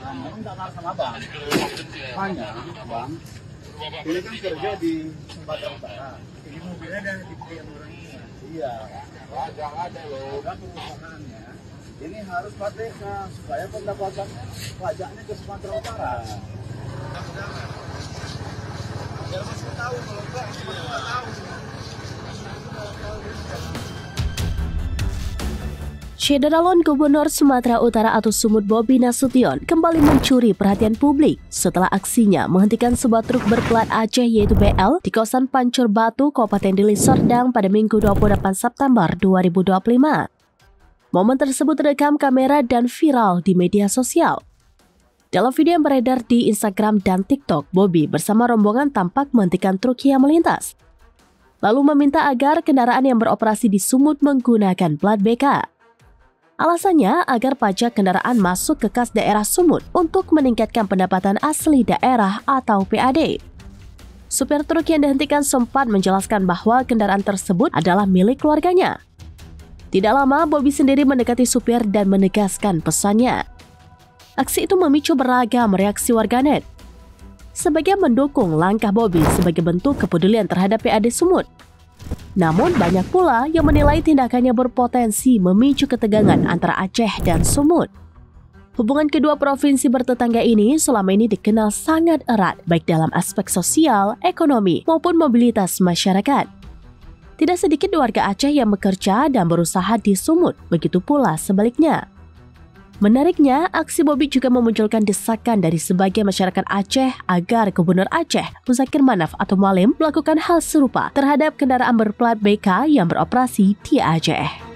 Kamu minta maaf sama bang. Hanya bang, ini kan kerja di Sumatera Utara. Ini mobilnya ada di yang orang ini. Iya. Jangan ada loh. Dan perusahaannya ini harus PTK supaya pendapatan pajaknya ke Sumatera Utara. Biar masih tahu kalau enggak Sumatera nggak tahu. Calon Gubernur Sumatera Utara atau Sumut Bobi Nasution kembali mencuri perhatian publik setelah aksinya menghentikan sebuah truk berplat Aceh yaitu BL di kawasan Pancur Batu, Kabupaten Deli Serdang pada Minggu 28 September 2025. Momen tersebut terekam kamera dan viral di media sosial. Dalam video yang beredar di Instagram dan TikTok, Bobi bersama rombongan tampak menghentikan truk yang melintas, lalu meminta agar kendaraan yang beroperasi di Sumut menggunakan plat BK. Alasannya agar pajak kendaraan masuk ke kas daerah Sumut untuk meningkatkan pendapatan asli daerah atau PAD. Supir truk yang dihentikan sempat menjelaskan bahwa kendaraan tersebut adalah milik keluarganya. Tidak lama, Bobi sendiri mendekati supir dan menegaskan pesannya. Aksi itu memicu beragam reaksi warganet. Sebagian mendukung langkah Bobi sebagai bentuk kepedulian terhadap PAD Sumut. Namun banyak pula yang menilai tindakannya berpotensi memicu ketegangan antara Aceh dan Sumut. Hubungan kedua provinsi bertetangga ini selama ini dikenal sangat erat baik dalam aspek sosial, ekonomi, maupun mobilitas masyarakat. Tidak sedikit warga Aceh yang bekerja dan berusaha di Sumut, begitu pula sebaliknya. Menariknya, aksi Bobi juga memunculkan desakan dari sebagian masyarakat Aceh agar Gubernur Aceh, Muzakir Manaf atau Mualim, melakukan hal serupa terhadap kendaraan berplat BK yang beroperasi di Aceh.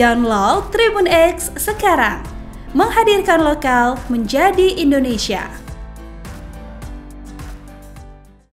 Download Tribun X sekarang, menghadirkan lokal menjadi Indonesia.